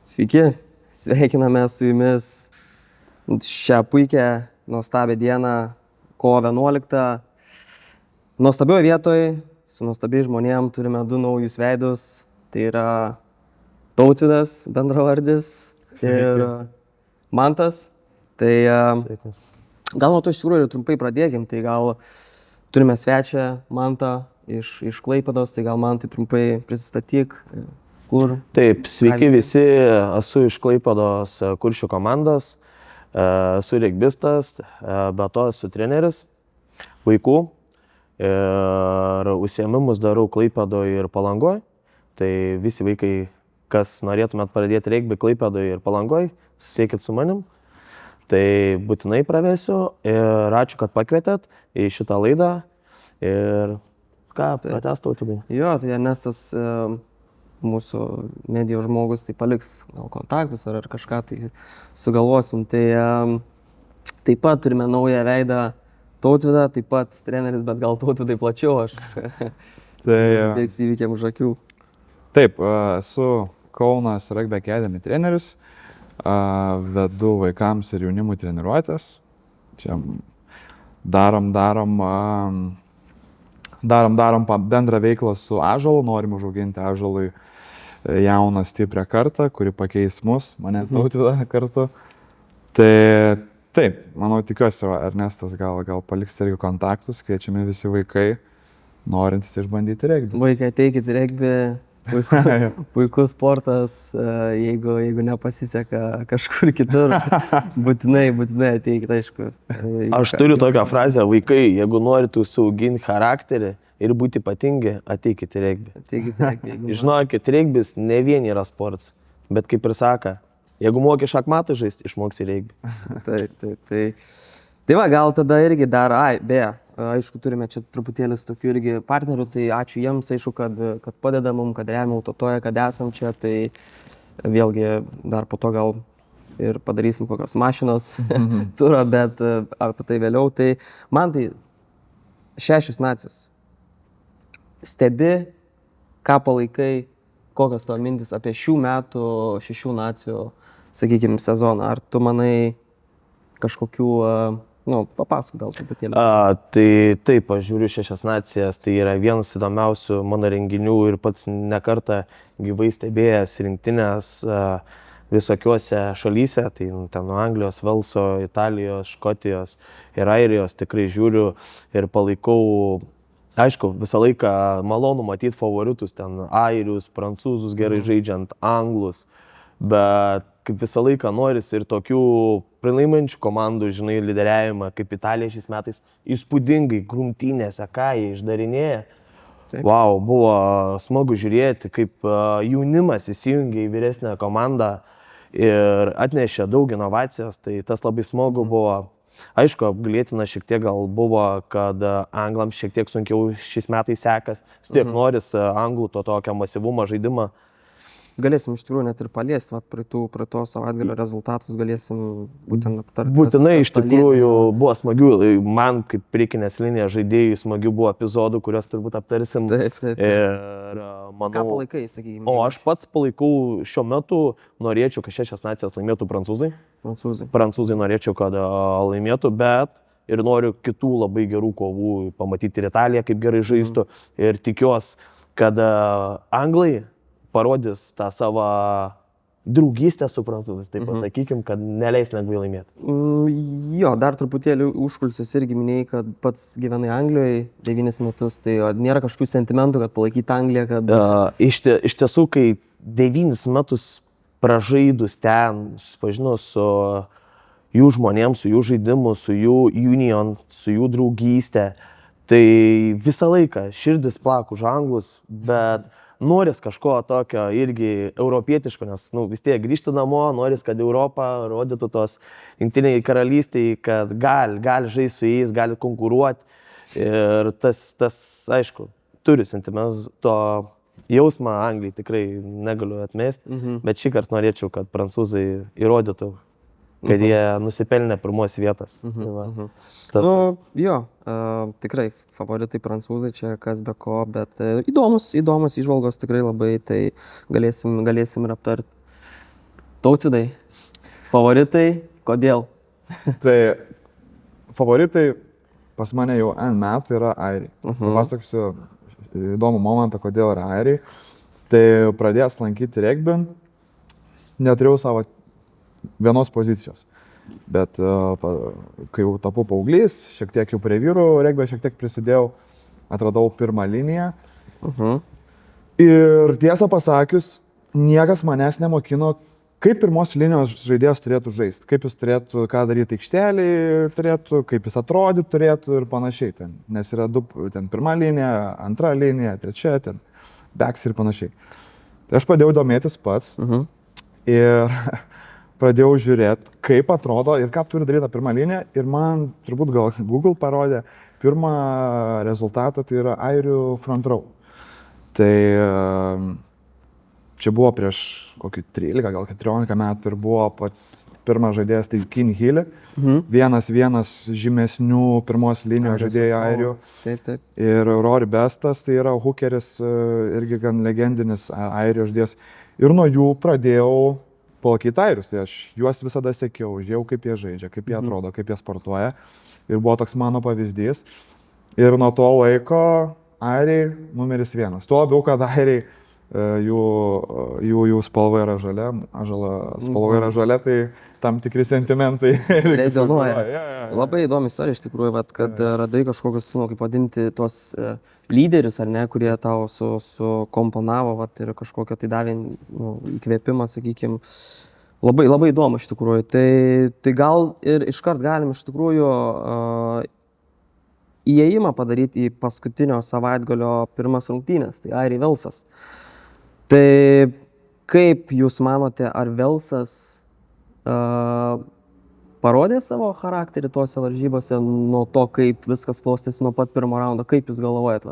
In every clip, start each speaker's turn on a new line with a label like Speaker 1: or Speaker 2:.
Speaker 1: Sveiki, sveikiname su jumis šią puikią, nuostabią dieną, kovo 11. Nuostabioje vietoje, su nuostabiai žmonėm turime du naujus veidus. Tai yra Tautvydas, bendravardis, ir Mantas. Tai gal nuo to iš tikrųjų ir trumpai pradėkim. Tai gal turime svečią Mantą iš Klaipėdos, tai gal Mantai trumpai prisistatyk. Kur?
Speaker 2: Taip, sveiki visi, esu iš Klaipėdos Kuršių komandos, esu regbistas, be to esu treneris vaikų ir užsiėmimus darau Klaipėdoje ir Palangoje. Tai visi vaikai, kas norėtumėt pradėti regbį Klaipėdoje ir Palangoje, susiekit su manim. Tai būtinai pravesiu ir ačiū, kad pakvietėt į šitą laidą ir ką, pratęs Tautydai.
Speaker 1: Jo, tai Ernestas mūsų medijos žmogus, tai paliks gal kontaktus ar kažką tai sugalvosim. Tai taip pat turime naują veidą Tautvydą, taip pat treneris, bet gal Tautvydai plačiau, aš bėgs įvykiam už akių.
Speaker 3: Taip, esu Kaunas Rugby Academy treneris, vedu vaikams ir jaunimui treniruotės. Čia darom bendrą veiklą su Ąžuolu, norim užauginti Ąžuolui jauną stiprią kartą, kuri pakeis mus, mane Tautvydą kartu. Tai taip, manau, tikiuosi, Ernestas gal paliks irgi kontaktus, kviečiami visi vaikai, norintys išbandyti regbį.
Speaker 1: Vaikai, ateikit regbį, puikus sportas, jeigu nepasiseka kažkur kitur, būtinai ateikit, aišku.
Speaker 2: Aš turiu tokią frazę, vaikai, jeigu norite užsiauginti charakterį ir būti ypatingi, ateikit į regbį. Žinokit, regbis ne vien yra sportas, bet kaip ir saka, jeigu moki šachmatų žaisti, išmoksi regbį.
Speaker 1: Taip. Tai va, gal tada irgi dar, aišku, turime čia truputėlis tokių irgi partnerių, tai ačiū jiems, aišku, kad padeda mums, kad remia Autotoje, kad esam čia, tai vėlgi dar po to gal ir padarysim kokios mašinos turą, bet apie tai vėliau. Tai man tai 6 nacijos. Stebi, ką palaikai, kokios tavo mintis apie šių metų 6 nacijų, sakykime, sezoną. Ar tu manai kažkokių, papasakok gal truputėlį.
Speaker 2: Tai taip, aš žiūriu 6 nacijas, tai yra vienas įdomiausių mano renginių ir pats nekartą gyvai stebėjęs rinktinės visokiuose šalyse, tai ten nuo Anglijos, Velso, Italijos, Škotijos ir Airijos tikrai žiūriu ir palaikau. Aišku, visą laiką malonu matyti favoritus, ten airius, prancūzus gerai žaidžiant, anglus, bet kaip visą laiką noris ir tokių prilaimančių komandų, žinai, lyderiavimą, kaip Italija šiais metais, įspūdingai grumtynėse, ką jie išdarinėja. Wow, buvo smagu žiūrėti, kaip jaunimas įsijungė į vyresnę komandą ir atnešė daug inovacijos, tai tas labai smagu buvo. Aišku, apgailėtina šiek tiek gal buvo, kad anglams šiek tiek sunkiau šiais metais sekas, tiek noris anglų to tokio masyvumo žaidimą.
Speaker 1: Galėsim iš tikrųjų net ir paliesti, praeito savaitgalio rezultatus galėsim būtent aptarti.
Speaker 2: Būtinai iš tikrųjų buvo smagių, man kaip priekinės linijos žaidėjų smagių buvo epizodų, kuriuos turbūt aptarsim.
Speaker 1: Taip.
Speaker 2: Ir manau...
Speaker 1: Ką palaikai, sakykime?
Speaker 2: O aš pats palaikau šiuo metu, norėčiau, kad 6 nacijas laimėtų prancūzai. Prancūzai norėčiau, kad laimėtų, bet ir noriu kitų labai gerų kovų pamatyti ir Italiją, kaip gerai žaistų. Ir tikiuosi, kad anglai parodys tą savo draugystę su prancūzais, tai pasakykim, kad neleis lengvai laimėti.
Speaker 1: Jo, dar truputėlį užkulisius irgi minėjai, kad pats gyvenai Anglijoje 9 metus, tai nėra kažkokių sentimentų, kad palaikyti Angliją, kad...
Speaker 2: Iš tiesų, kai 9 metus pražaidus ten, susipažinau su jų žmonėms, su jų žaidimu, su jų union, su jų draugystė, tai visą laiką širdis plak už anglus, bet noris kažko tokio irgi europietiško, nes vis tiek grįžti namo, noris, kad Europą rodytų tos Jungtinei karalystei, kad gali žaisti su jais, gali konkuruoti. Ir tas, aišku, turi sentimentus, to jausmą Anglijai tikrai negaliu atmesti, bet šį kartą norėčiau, kad prancūzai įrodytų, kad jie nusipelnė pirmos vietas.
Speaker 1: Tikrai favoritai prancūzai, čia kas be ko, bet įdomus įžvalgos tikrai labai, tai galėsim ir aptarti. Tautvydai, favoritai, kodėl?
Speaker 3: Tai favoritai pas mane jau N metų yra airiai. Pasakysiu įdomų momentą, kodėl yra airiai. Tai pradėjęs lankyti regbį, neturėjau savo vienos pozicijos. Bet kai jau tapau paauglys, šiek tiek jau prie vyrų regbio šiek tiek prisidėjau, atradau pirmą liniją. Ir tiesą pasakius, niekas manęs nemokino, kaip pirmos linijos žaidėjas turėtų žaisti, kaip jis turėtų, ką daryti aikštelį turėtų, kaip jis atrodyti turėtų ir panašiai. Nes yra ten pirma linija, antra linija, trečia, ten backs ir panašiai. Tai aš pradėjau domėtis pats ir pradėjau žiūrėti, kaip atrodo ir ką turi daryti ta pirma linija. Ir man turbūt gal Google parodė pirmą rezultatą, tai yra airių front row. Tai čia buvo prieš kokį 13, gal 14 metų ir buvo pats pirmas žaidėjas, tai Keane Healy. Vienas žymesnių pirmos linijos žaidėjų airių.
Speaker 1: Taip.
Speaker 3: Ir Rory Bestas, tai yra hookeris, irgi gan legendinis airijos žaidėjas. Ir nuo jų pradėjau palaikyti airius. Tai aš juos visada sekiau, žiūrėjau, kaip jie žaidžia, kaip jie atrodo, kaip jie sportuoja. Ir buvo toks mano pavyzdys. Ir nuo to laiko airiai numeris 1. Tuo labiau, kad airiai jų spalva yra žalia, spalva yra žalia, tai tam tikri sentimentai
Speaker 1: rezonuoja. Labai įdomi istorija iš tikrųjų, kad radai kažkokius, kaip vadinti, tuos lyderius, ar ne, kurie tau sukomponavo ir kažkokio tai davė įkvėpimą, sakykime. Labai įdomu iš tikrųjų. Tai gal ir iškart galim iš tikrųjų įėjimą padaryti į paskutinio savaitgalio pirmas rungtynės, tai airiai Velsas. Tai kaip jūs manote, ar Velsas parodė savo charakterį tuose varžybose nuo to, kaip viskas klostėsi nuo pat pirmo raundo? Kaip jūs galvojat?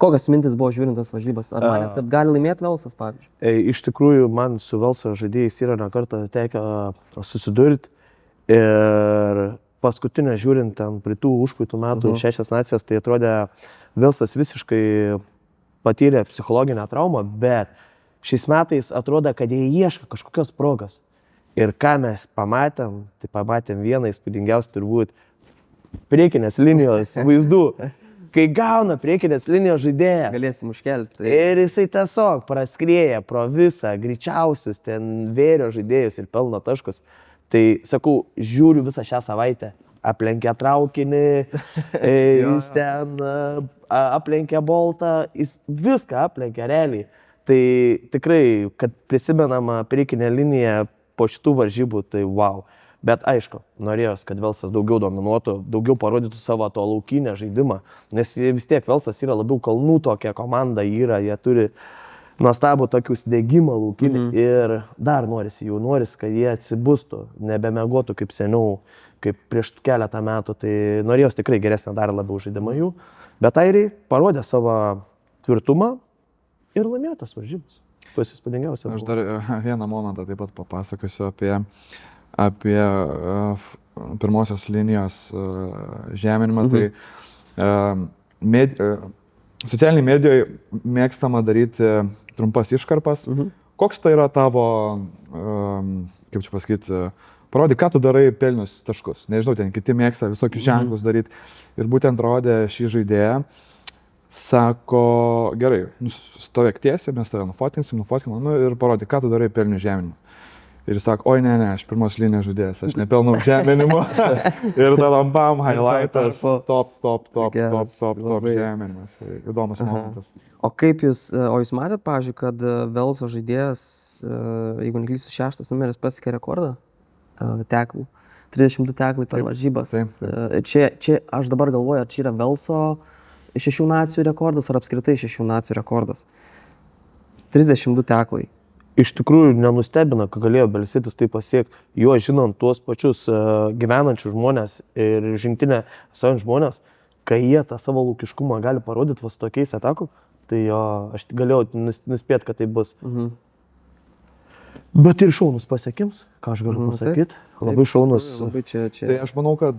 Speaker 1: Kokios mintis buvo žiūrint tas varžybas? Ar manėt, kad gali laimėti Velsas, pavyzdžiui?
Speaker 2: Iš tikrųjų, man su Velso žaidėjais yra ne kartą tekę susidurti. Ir paskutinę žiūrint ten pritų užpraeitų metų 6 nacijas, tai atrodė Velsas visiškai patyrė psichologinę traumą, bet šiais metais atrodo, kad jie ieško kažkokios progos. Ir ką mes pamatėm, tai pamatėm vieną įspūdingiausių turbūt priekinės linijos vaizdų. Kai gauna priekinės linijos žaidėją.
Speaker 1: Galėsim užkelti.
Speaker 2: Ir jisai tiesiog praskrieja pro visą greičiausius ten vėrio žaidėjus ir pelno taškus. Tai sakau, žiūriu visą šią savaitę. Aplenkia traukinį, jis ten aplenkia boltą, jis viską aplenkia realiai. Tai tikrai, kad prisimenama priekinė linija po šitų varžybų, tai wow. Bet aišku, norėjos, kad Velsas daugiau dominuotų, daugiau parodytų savo to laukinę žaidimą, nes vis tiek Velsas yra labiau kalnų tokia komanda yra, jie turi nuostabų tokių sudegimą laukinį ir dar norisi, kad jie atsibustų, nebemiegotų kaip seniau, kaip prieš keletą metų, tai norėjos tikrai geresnę dar labiau žaidimą jų, bet airiai parodė savo tvirtumą ir laimėjo tas varžybas. Tas įspūdingiausia.
Speaker 3: Aš dar vieną momentą taip pat papasakosiu apie pirmosios linijos žeminimą. Tai socialiniai medijoje mėgstama daryti trumpas iškarpas. Koks tai yra tavo, kaip čia pasakyti, parodyk, ką tu darai pelnius taškus. Nežinau, ten kiti mėgsta visokius ženklus daryti. Ir būtent rodė šį žaidėją. Sako, gerai, stovėk tiesiai, mes tave nufotinsim ir parodyk, ką tu darai pelnių žeminimą. Ir jis sako, oi ne, aš pirmos linijos žaidėjas, aš nepelnau žeminimo. Ir tada bam, highlightas, top žeminimas. Įdomus momentas.
Speaker 1: O kaip jūs matėt, pavyzdžiui, kad Velso žaidėjas, jeigu neklysiu, 6 numeris pasiekė rekordą teklų, 32 teklai per varžybas. Čia aš dabar galvoju, ar čia yra Velso 6 nacijų rekordas, ar apskritai 6 nacijų rekordas. 32 teklai.
Speaker 2: Iš tikrųjų nenustebina, kad galėjo Belsitis tai pasiekti, jo žinant tuos pačius gyvenančius žmonės ir rinktinę savant žmonės, kai jie tą savo lūkiškumą gali parodyti vas tokiais ataku, tai jo, aš galėjau nuspėti, kad tai bus. Bet ir šaunus pasiekims, ką aš galiu pasakyti, labai šaunus.
Speaker 3: Tai aš manau, kad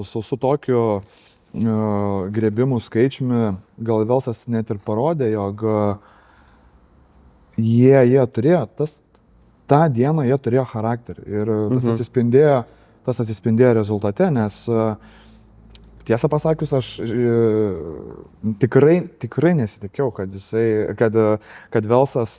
Speaker 3: su tokiu grebimų skaičiumi gal Velsas net ir parodė, jog jie turėjo tas tą dieną jie turėjo charakterį ir tas atsispindėjo rezultate, nes tiesą pasakius, aš tikrai nesitikėjau, kad Velsas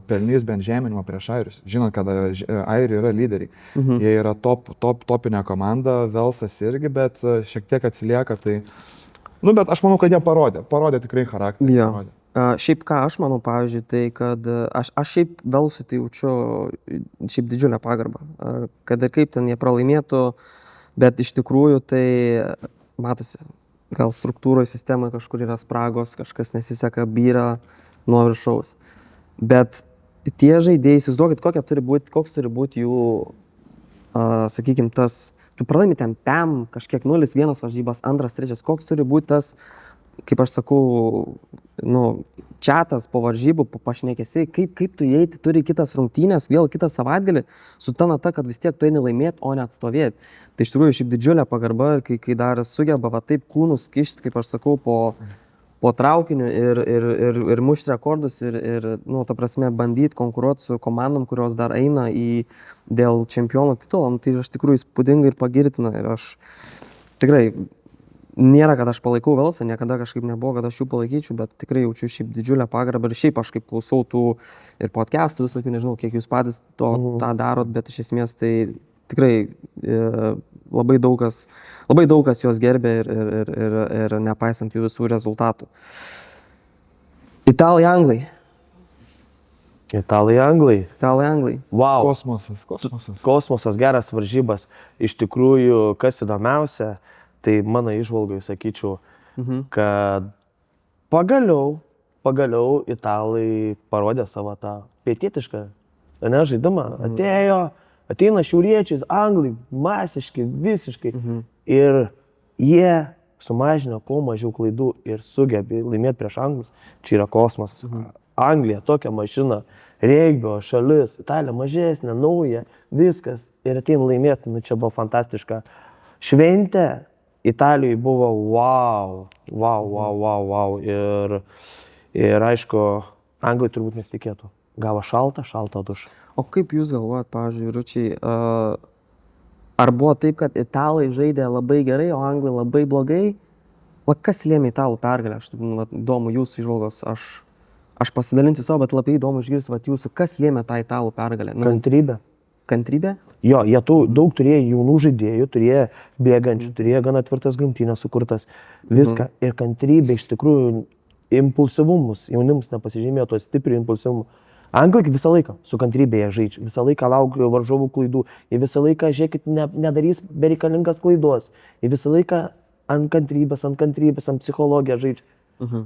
Speaker 3: pelnys bent žeminimą prieš airius. Žinot, kad airiai yra lyderiai. Jie yra topinė komanda, Velsas irgi, bet šiek tiek atsilieka. Tai, bet aš manau, kad jie parodė tikrai charakterį.
Speaker 1: Ja. Šiaip ką aš manau, pavyzdžiui, tai kad aš šiaip Velsui tai jaučiu šiaip didžiulę pagarbą. Kad ir kaip ten jie pralaimėtų, bet iš tikrųjų tai matosi, gal struktūroje sistemoje kažkur yra spragos, kažkas nesiseka, byra nuo viršaus. Bet tie žaidėjai, įsivaizduokit, koks turi būti jų, sakykime, tas, tu pralaimi ten PEM, kažkiek 0-1 varžybas, 2-3, koks turi būti tas, kaip aš sakau, čiatas po varžybų, po pašnekesiai, kaip tu įeiti, turi kitas rungtynės, vėl kitą savaitgalį, su ta nata, kad vis tiek tu eini laimėti, o ne atstovėti. Tai iš tikrųjų šiaip didžiulė pagarba ir kai dar sugeba taip kūnus kišti, kaip aš sakau, po traukiniu ir mušti rekordus ir ta prasme, bandyti konkuruoti su komandom, kurios dar eina dėl čempionų titulo, tai iš tikrųjų įspūdinga ir pagirtina. Ir aš tikrai nėra, kad aš palaikau Velsą, niekada kažkaip nebuvo, kad aš jų palaikyčiau, bet tikrai jaučiu šiaip didžiulę pagarbą ir šiaip aš kaip klausau tų ir podcastų visokių, nežinau, kiek jūs patys tą darot, bet iš esmės tai tikrai labai daug kas juos gerbė ir nepaisant jų visų rezultatų. Italai, Anglai.
Speaker 2: Wow.
Speaker 3: Kosmosas.
Speaker 2: Geras varžybas. Iš tikrųjų, kas įdomiausia, tai mano įžvalgai sakyčiau, kad pagaliau italai parodė savo tą pietietišką žaidimą. Ateina šiauriečiai, anglai, masiški, visiškai. Ir jie sumažino kuo mažiau klaidų ir sugebė laimėti prieš anglus. Čia yra kosmosas. Anglija tokia mašina, regbio šalis, Italija mažesnė, nauja, viskas. Ir ateina laimėti, čia buvo fantastiška šventė. Italijai buvo wow. Ir aišku, anglai turbūt nesitikėtų. Gavo šaltą dušą.
Speaker 1: O kaip jūs galvojat, pavyzdžiui, Ručiai, ar buvo taip, kad italai žaidė labai gerai, o anglai labai blogai? Kas lėmė italų pergalę? Aš įdomu jūsų įžvalgos, aš pasidalinsiu savo, bet labai įdomu išgirsti jūsų, kas lėmė tą italų pergalę? Kantrybė?
Speaker 2: Jo, jie daug turėjo jaunų žaidėjų, turėjo bėgančių, turėjo gana tvirtas grumtynės sukurtas, viską. Ir kantrybė iš tikrųjų impulsyvumus, jaunims nepasižymėjo to stiprių impulsyvumų. Anglai visą laiką su kantrybėje žaidžia, visą laiką laukia varžovų klaidų, jie visą laiką, žiūrėkit, nedarys bereikalingas klaidos, jie visą laiką ant kantrybės, ant psichologijos žaidžia.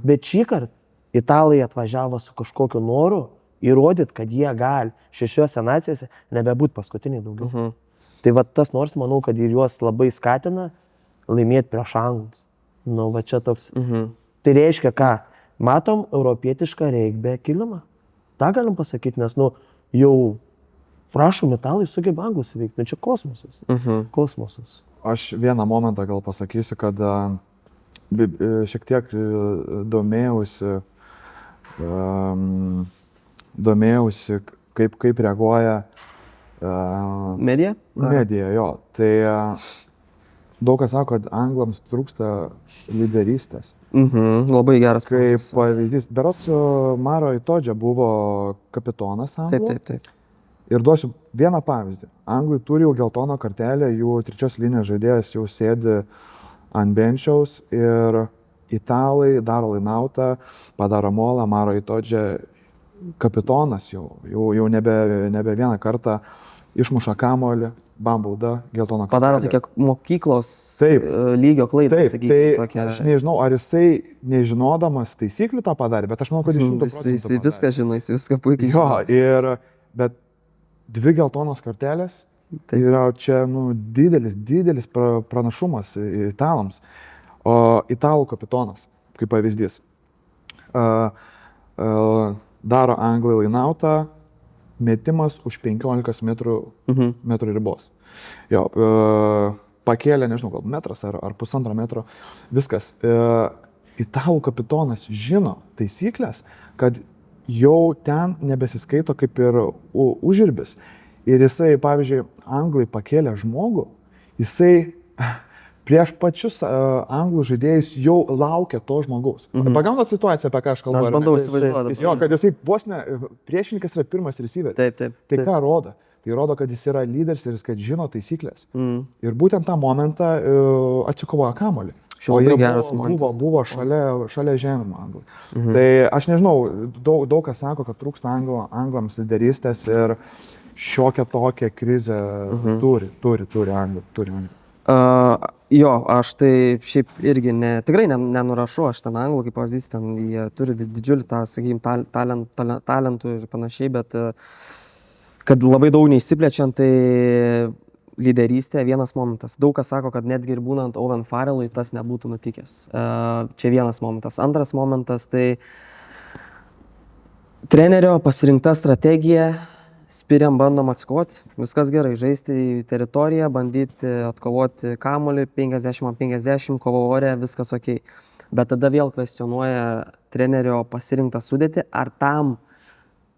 Speaker 2: Bet šį kartą italai atvažiavo su kažkokiu noru įrodyti, kad jie gali 6 nacijose nebebūti paskutiniai daugiau. Tai tas nors, manau, kad ir juos labai skatina laimėti prieš anglus. Čia toks. Tai reiškia, ką? Matom europietišką regbio kilimą. Ta galim pasakyti, nes jau prašom, italai sugeba anglus įveikti. Čia kosmosas. Kosmosas.
Speaker 3: Aš vieną momentą gal pasakysiu, kad šiek tiek domėjausi, kaip reaguoja
Speaker 1: medija?
Speaker 3: Medija, jo. Tai daug kas sako, kad anglams trūksta lyderystės.
Speaker 1: Labai geras
Speaker 3: kaip pavyzdys. Berods Maro Itoje buvo kapitonas anglų.
Speaker 1: Taip.
Speaker 3: Ir duosiu vieną pavyzdį. Anglai turi jau geltoną kortelę, jų 3 linijos žaidėjas jau sėdi ant benčiaus ir italai daro lainautą, padaro molą, Maro Itoje kapitonas jau nebe vieną kartą išmuša kamuolį, bauda, geltoną kortelę.
Speaker 1: Padaro tokią mokyklos lygio klaidą, sakykime.
Speaker 3: Taip, aš nežinau, ar jisai nežinodamas taisyklių tą padarė, bet aš manau, kad 100%
Speaker 1: jis viską žino, jis viską puikiai žino.
Speaker 3: Bet 2 geltonos kortelės, tai yra čia didelis pranašumas italams. O italų kapitonas, kaip pavyzdys, daro anglai lainautą, metimas už 15 metrų ribos. Jo, pakėlė, nežinau, gal metras ar 1,5 metro, viskas. Italų kapitonas žino taisyklės, kad jau ten nebesiskaito kaip ir uždirbis. Ir jisai, pavyzdžiui, anglai pakėlė žmogų, jisai prieš pačius anglų žaidėjus jau laukia to žmogaus. Pagaunat situaciją, apie ką aš kalbu?
Speaker 1: Aš bandau įsivaizduoti.
Speaker 3: Jo, kad jisai vos ne, priešininkas yra pirmas receiveris.
Speaker 1: Taip.
Speaker 3: Tai ką rodo? Tai rodo, kad jis yra lyderis ir kad žino taisyklės. Ir būtent tą momentą atsikovojo kamuolį. O jie buvo šalia žemimo anglai. Tai aš nežinau, daug kas sako, kad trūksta anglams lyderystės ir šiokią tokią krizę turi anglai.
Speaker 1: Jo, aš tai šiaip irgi tikrai nenurašau, aš ten anglų, kaip pavyzdys, ten jie turi didžiulį tą, sakykime, talentų ir panašiai, bet kad labai daug neįsiplečiant, tai lyderystė vienas momentas. Daug kas sako, kad netgi ir būnant Owen Farrellui tas nebūtų nutikęs. Čia vienas momentas. Antras momentas, tai trenerio pasirinkta strategija, spiriam bandom atsikovoti, viskas gerai, žaisti į teritoriją, bandyti atkovoti kamuolį, 50-50, kovo ore, viskas ok. Bet tada vėl kvestionuoja trenerio pasirinktą sudėtį, ar tam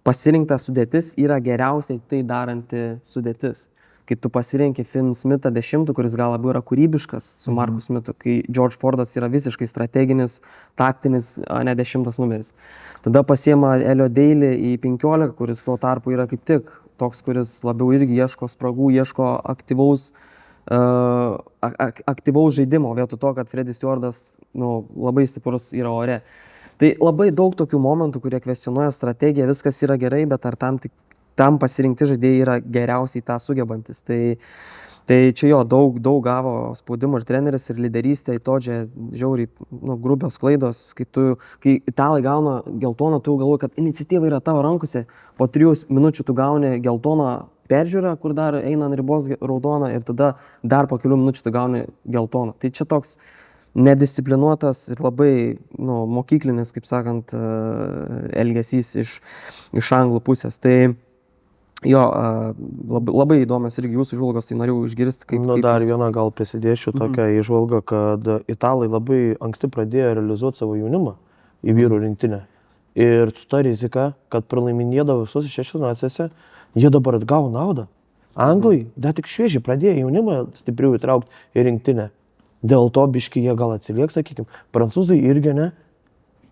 Speaker 1: pasirinkta sudėtis yra geriausiai tai daranti sudėtis. Kai tu pasirenki Finn Smithą 10, kuris gal labiau yra kūrybiškas su Marku Smithu, kai George Fordas yra visiškai strateginis, taktinis, ne 10 numeris. Tada pasiema Elio Daly į 15, kuris tuo tarpu yra kaip tik toks, kuris labiau irgi ieško spragų, ieško aktyvaus žaidimo, vietoj to, kad Freddie Stewardas labai stiprus yra ore. Tai labai daug tokių momentų, kurie kvestionuoja strategiją, viskas yra gerai, bet ar tam pasirinkti žaidėjai yra geriausiai tą sugebantis. Tai čia jo daug gavo spaudimo ir treneris, ir lyderystė, to čia žiauriai grubios klaidos. Kai italai gauna geltoną, tu galvoji, kad iniciatyva yra tavo rankose, po 3 minučių tu gauni geltoną peržiūrą, kur dar eina ant ribos raudoną, ir tada dar po kelių minučių tu gauni geltoną. Tai čia toks nedisciplinuotas ir labai mokyklinis, kaip sakant, elgesys iš anglų pusės. Tai jo, labai įdomios irgi jūsų įžvalgos, tai norėjau išgirsti, kaip...
Speaker 2: Dar vieną gal prisidėšiu tokią įžvalgą, kad italai labai anksti pradėjo realizuoti savo jaunimą į vyrų rinktinę. Ir su ta rizika, kad pralaiminėdavo visos 6 nacijose, jie dabar atgavo naudą. Anglai dar tik šviežiai pradėjo jaunimą stipriau įtraukti į rinktinę. Dėl to biški jie gal atsiliek, sakykime. Prancūzai irgi ne.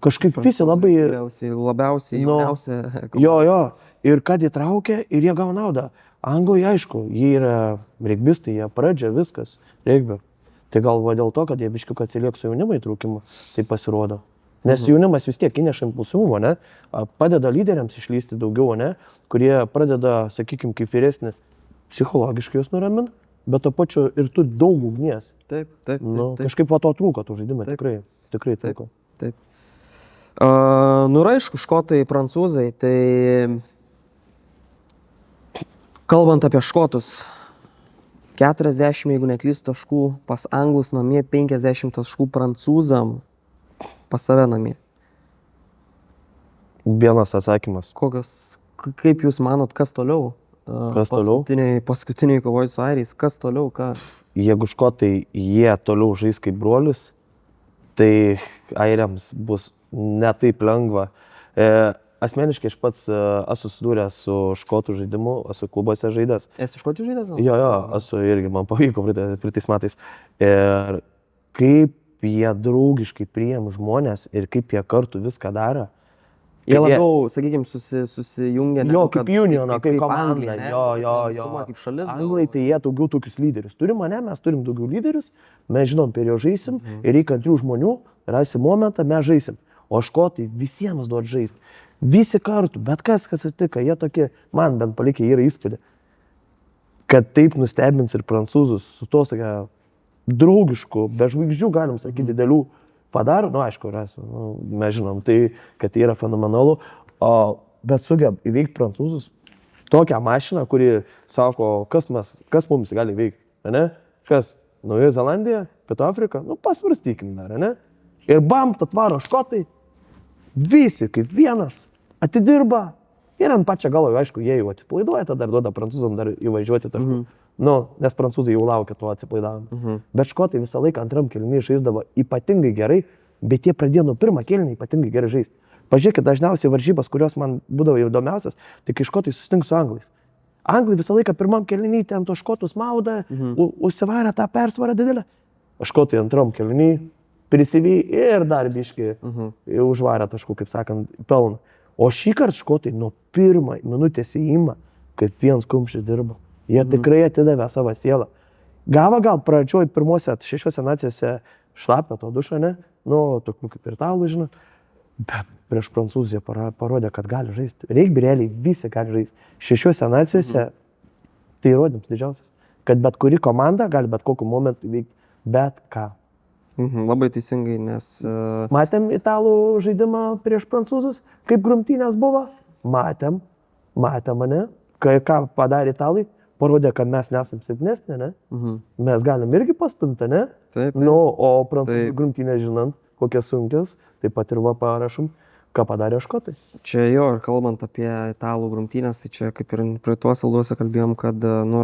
Speaker 2: Kažkaip visi labai...
Speaker 1: Labiausiai jauniausia.
Speaker 2: Jo. Ir kad įtraukia ir jie gauna naudą. Anglai, aišku, jie yra regbistai, jie pradžia viskas regbio. Tai galva dėl to, kad jie biškiuk atsiliek su jaunimo įtraukimu, tai pasirodo. Nes jaunimas vis tiek įneša impulsyvumo, ne? Padeda lyderiams išlysti daugiau, ne? Kurie pradeda, sakykime, kaip vyresni, psichologiškai juos nuramint, bet to pačiu ir tu daug ugnies.
Speaker 1: Taip.
Speaker 2: Kažkaip va to trūko, tų žaidimai. Tikrai trūko.
Speaker 1: Taip. Ir aišku, škotai, prancūzai, tai kalbant apie škotus, 40, jeigu neklystu, taškų pas anglus namie, 50 taškų prancūzam pas save namie.
Speaker 2: Vienas atsakymas.
Speaker 1: Kaip jūs manot, kas toliau?
Speaker 2: Kas toliau?
Speaker 1: Paskutiniai kovoj su airiais, kas toliau, ką?
Speaker 2: Jeigu škotai jie toliau žais kaip brolius, tai airiams bus ne taip lengva. Asmeniškai aš pats esu susidūręs su škotų žaidimu, esu klubuose žaidęs.
Speaker 1: Esi škotų žaidęs?
Speaker 2: Jo, esu irgi, man pavyko praeitais metais. Ir kaip jie draugiškai priėmė žmonės ir kaip jie kartu viską daro.
Speaker 1: Jie labiau, sakykime, susijungia.
Speaker 2: Jo, kaip uniono, kaip komanda. Jo.
Speaker 1: Kaip šalis.
Speaker 2: Anglai tai jie daugiau tokius lyderius. Mes turim daugiau lyderius, mes žinom, per jo žaisim ir reikia 3 žmonių, rasim momentą, mes žaisim. O škotai visiems duot žaisti. Visi kartu, bet kas atsitika, jie tokie, man bent palikė yra įspūdį, kad taip nustebins ir prancūzus su tos tokia draugiškų, be žvaigždžių, galim sakyti, didelių padaro, aišku, mes žinom, tai, kad tai yra fenomenalu, bet sugeb įveikti prancūzus tokią mašiną, kuri sako, kas mums gali veikti, ne? Kas? Naujoji Zelandija, Pietų Afrika, pasvarstykim dar, ne? Ir bam, atvaro škotai, visi kaip vienas atidirba ir ant pačią galą, aišku, jie jau atsipalaiduoja, tada dar duoda prancūzam dar įvažiuoti taškų. Nes prancūzai jau laukia to atsipalaidavimo. Bet škotai visą laiką antram kėlinį žaisdavo ypatingai gerai, bet jie pradėjo nuo pirmą kėlinį ypatingai gerai žaisti. Pažiūrėkit, dažniausiai varžybas, kurios man būdavo įdomiausias, tai kai škotai susitink su anglais. Anglai visą laiką pirmam kėlinį ten to škotus mauda, užsivarė tą persvarą didelę. Škotai antram kėlinį prisivy ir dar biški užvarė taškų, kaip sakant, pelną. O šį kartą škotai nuo pirmą minutės įima, kaip vienas kumštis dirba. Jie tikrai atidavė savo sielą. Gavo gal pradžioj pirmose 6 nacijose šlapę to dušą, ne? Nu, tokių kaip ir italų, žinot. Bet prieš Prancūziją parodė, kad gali žaisti. Reikbi realiai visi gali žaisti. 6 nacijose tai įrodymas didžiausias. Kad bet kuri komanda gali bet kokiu momentu įveikti bet ką.
Speaker 1: Labai teisingai, nes...
Speaker 2: Matėm italų žaidimą prieš prancūzus, kaip grumtynės buvo? Matėm, mane. Ką padarė italai? Parodė, kad mes nesam silpnesni, ne? Mes galim irgi pastumti, ne?
Speaker 1: Taip.
Speaker 2: Nu, o prancūzų grumtynės žinant, kokie sunkios, taip pat ir va parašom, ką padarė škotai.
Speaker 1: Čia jo, ir kalbant apie italų grumtynės, tai čia kaip ir praeituose laiduose kalbėjom, kad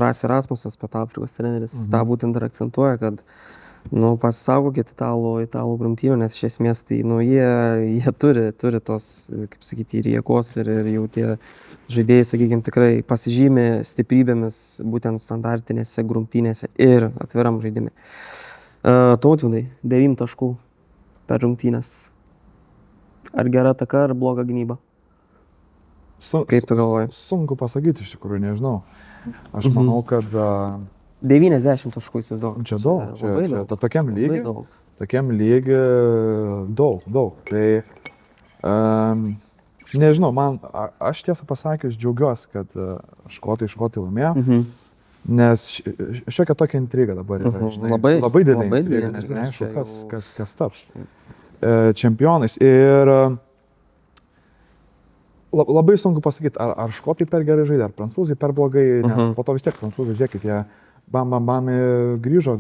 Speaker 1: Rasi Rasmusas, Pietų Afrikos treneris, jis tą būtent ir akcentuoja, kad pasisaugokit italų grumtynių, nes iš esmės tai jie turi tos, kaip sakyti, ir jėgos, ir jau tie žaidėjai, sakykime, tikrai pasižymė stiprybėmis būtent standartinėse grumtynėse ir atviram žaidimui. Tautvydai, 9 taškų per rungtynės. Ar gera ataka, ar bloga gynyba? Kaip tu galvoji?
Speaker 3: Sunku pasakyti, iš tikrųjų, nežinau. Aš manau, kad...
Speaker 1: 90 taškų įsivaizduoju.
Speaker 3: Čia daug, čia tokiam lygiui daug. Tai nežinau, aš tiesą pasakius džiaugiuosi, kad škotai laimėjo, nes šiokia tokia intriga dabar yra. Labai didelė intriga, neaišku, kas taps čempionais. Ir labai sunku pasakyti, ar škotai per gerai žaidė, ar prancūzai per blogai, nes po to vis tiek prancūzai, žiūrėkit, jie bam grįžo,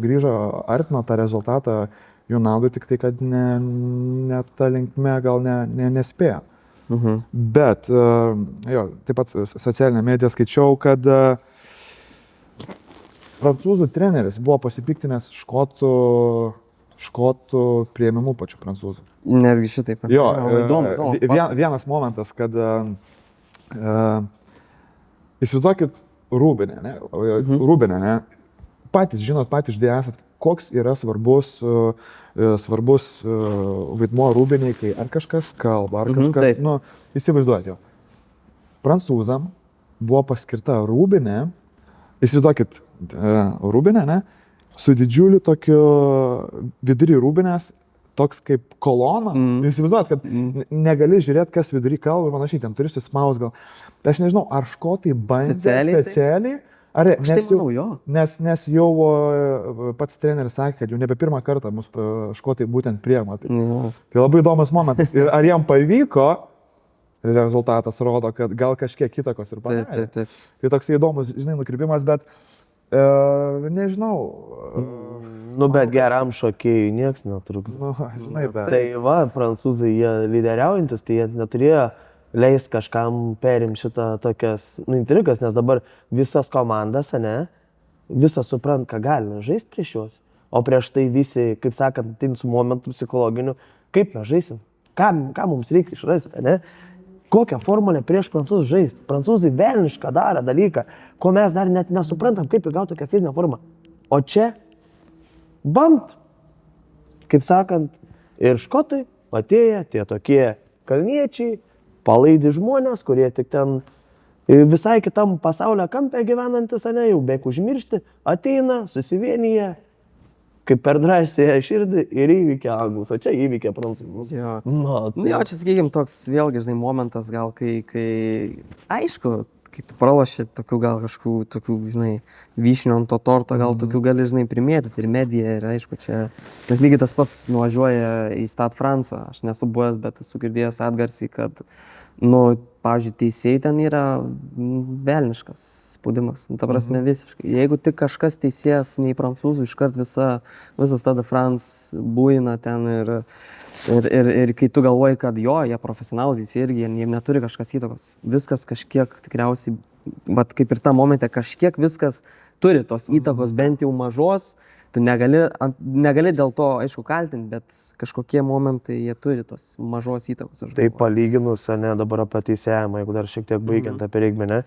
Speaker 3: artino tą rezultatą jų naudai, tik tai, kad ne ta linkme gal nespėjo. Bet, jo, taip pat socialinė medija skaičiau, kad prancūzų treneris buvo pasipiktinęs škotų priėmimu pačių prancūzų.
Speaker 1: Netgi šitaip.
Speaker 3: Jo,
Speaker 1: įdomu.
Speaker 3: Vienas momentas, kad įsivaizduokit Rūbinę, ne? Patys žinot, patys esat, koks yra svarbus vaidmuo Rūbiniai, kai ar kažkas kalba, ar kažkas, įsivaizduojat jo. Prancūzam buvo paskirta Rūbinė, įsivaizduokit Rūbinę, ne? Su didžiuliu tokiu vidury Rūbinės, toks kaip kolona. Įsivaizduojat, kad negali žiūrėti, kas vidury kalba ir panašiai, ten turi susmaus gal. Tai aš nežinau, ar škotai bandė specialiai, nes jau pats treneris sakė, kad jau nebe pirmą kartą mūsų škotai būtent priema. Tai labai įdomus momentas. Ir ar jam pavyko, rezultatas rodo, kad gal kažkiek įtakos ir padarė. Tai toks įdomus, nukrypimas, bet nežinau.
Speaker 2: Bet geram šokėjui nieks netrukdo. Tai va, prancūzai, jie lyderiaujantis, tai jie neturėjo leist kažkam perimti šitą tokias intrigas, nes dabar visas komandas, visas suprant, ką galime žaisti prieš juos. O prieš tai visi, kaip sakant, su momentu psichologiniu, kaip mes žaisim, ką mums reikia išrasti, kokią formulę prieš prancūzus žaisti. Prancūzai velnišką daro dalyką, ko mes dar net nesuprantam, kaip įgauti tokią fizinę formą. O čia bamt, kaip sakant, ir škotai atėję, tie tokie kalniečiai, palaidi žmonės, kurie tik ten visai kitam pasaulio kampe gyvenantis, jau beveik užmiršti, ateina, susivienyje, kaip per drąsiąją širdį ir įvykia anglus, o čia įvykia prancūzus.
Speaker 1: Jo, čia sakykime toks vėlgi, momentas gal, kai aišku, kai tu praloši tokių gal kažkokių tokių, vyšnių ant to torto, gal tokių gali, primėtyti ir mediją ir aišku čia, nes lygiai tas pats nuvažiuoja į Stade France, aš nesu buvęs, bet esu girdėjęs atgarsį, kad, pavyzdžiui, teisėjai ten yra velniškas spaudimas, ta prasme visiškai. Jeigu tik kažkas teisėjas nei prancūzų, iškart visas Stade France buina ten ir kai tu galvoji, kad jie profesionalai teisėjai irgi, jiem neturi kažkas įtakos. Viskas kažkiek tikriausiai, kaip ir tą momentą, kažkiek viskas turi tos įtakos, bent jau mažos, tu negali dėl to, aišku, kaltinti, bet kažkokie momentai jie turi tos mažos įtakos. aš
Speaker 2: Tai
Speaker 1: galvoju.
Speaker 2: palyginus, ne, dabar apie teisėjimą, jeigu dar šiek tiek baigiant apie regbį, ne?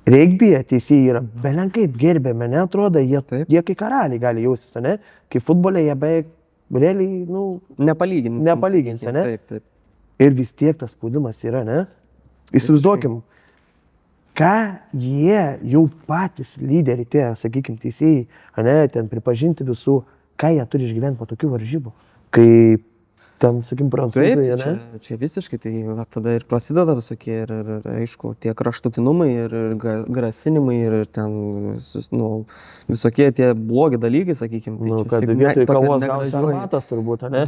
Speaker 2: Regbyje teisėjai yra belenkaip gerbiami, ne, atrodo,
Speaker 1: Taip.
Speaker 2: jie kaip karaliai gali jaustis, ne? Kaip futbole jie beveik realiai, nu,
Speaker 1: Nepalyginsi,
Speaker 2: ne?
Speaker 1: Taip, taip.
Speaker 2: ir vis tiek tas spaudimas yra, ne? Įsivaizduokim, ką jie jau patys lyderiai, tie, sakykime, teisėjai, ne, ten pripažinti visų, ką jie turi išgyventi po tokių varžybų. Kai ten, sakykim, prancūzai,
Speaker 1: Taip, tai
Speaker 2: ne?
Speaker 1: čia visiškai, tai va, tada ir prasideda visokie, ir aišku, tie kraštutinumai, ir grasinimai, ir ten visokie tie blogi dalykai, sakykime. Tai
Speaker 2: Nu,
Speaker 1: čia
Speaker 2: kad
Speaker 1: šiaip
Speaker 2: vietoj
Speaker 1: tokia
Speaker 2: kavos gausi arbatos turbūt, ne?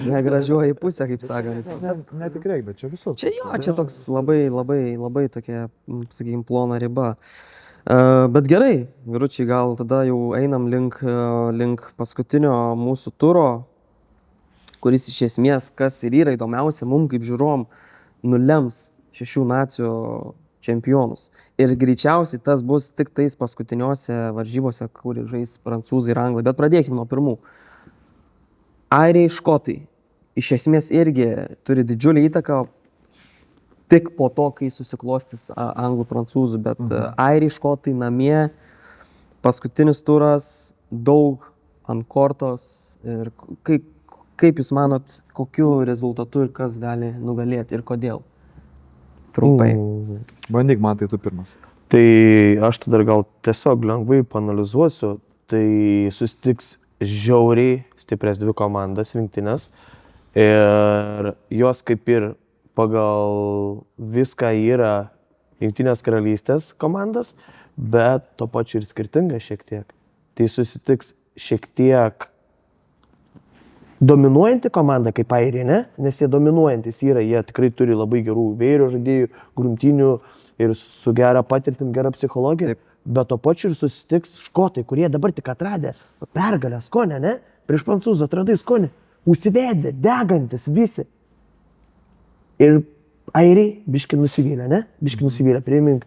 Speaker 1: negražioji pusė, kaip sakant.
Speaker 3: Ne tik reik, bet čia visur.
Speaker 1: Čia jo, čia toks labai tokia, sakykime, plona riba. Bet gerai, vyručiai, gal tada jau einam link paskutinio mūsų turo, kuris iš esmės, kas ir yra įdomiausia, mums kaip žiūrom, nulems 6 nacijų čempionus. Ir greičiausiai tas bus tik tais paskutiniuose varžybose, kur žais prancūzai ir anglai. Bet pradėkime nuo pirmų. Airiai, škotai. Iš esmės irgi turi didžiulį įtaką tik po to, kai susiklostys anglų, prancūzų. Bet airiai, škotai namie, paskutinis turas, daug ant kortos. Ir kaip jūs manot, kokiu rezultatu ir kas gali nugalėti ir kodėl? Trumpai.
Speaker 3: Bandyk, man tai tu pirmas.
Speaker 2: Tai aš tada gal tiesiog lengvai panalizuosiu. Tai susitiks žiauriai stiprias 2 komandas rinktinės. Ir jos kaip ir pagal viską yra Jungtinės karalystės komandas, bet to pačiu ir skirtinga šiek tiek. Tai susitiks šiek tiek dominuojanti komanda kaip Airija, ne? Nes jie dominuojantis yra, jie tikrai turi labai gerų vėrio žaidėjų, grumtinių ir su gera patirtim, gera psichologija. Taip. Bet to pačiu ir susitiks škotai, kurie dabar tik atradė pergalę skonę, ne? Prieš prancūzų atradai skonį. Užsivedė, degantis visi. Ir Airiai biški nusivylė, ne? Biški nusivylė, priimink.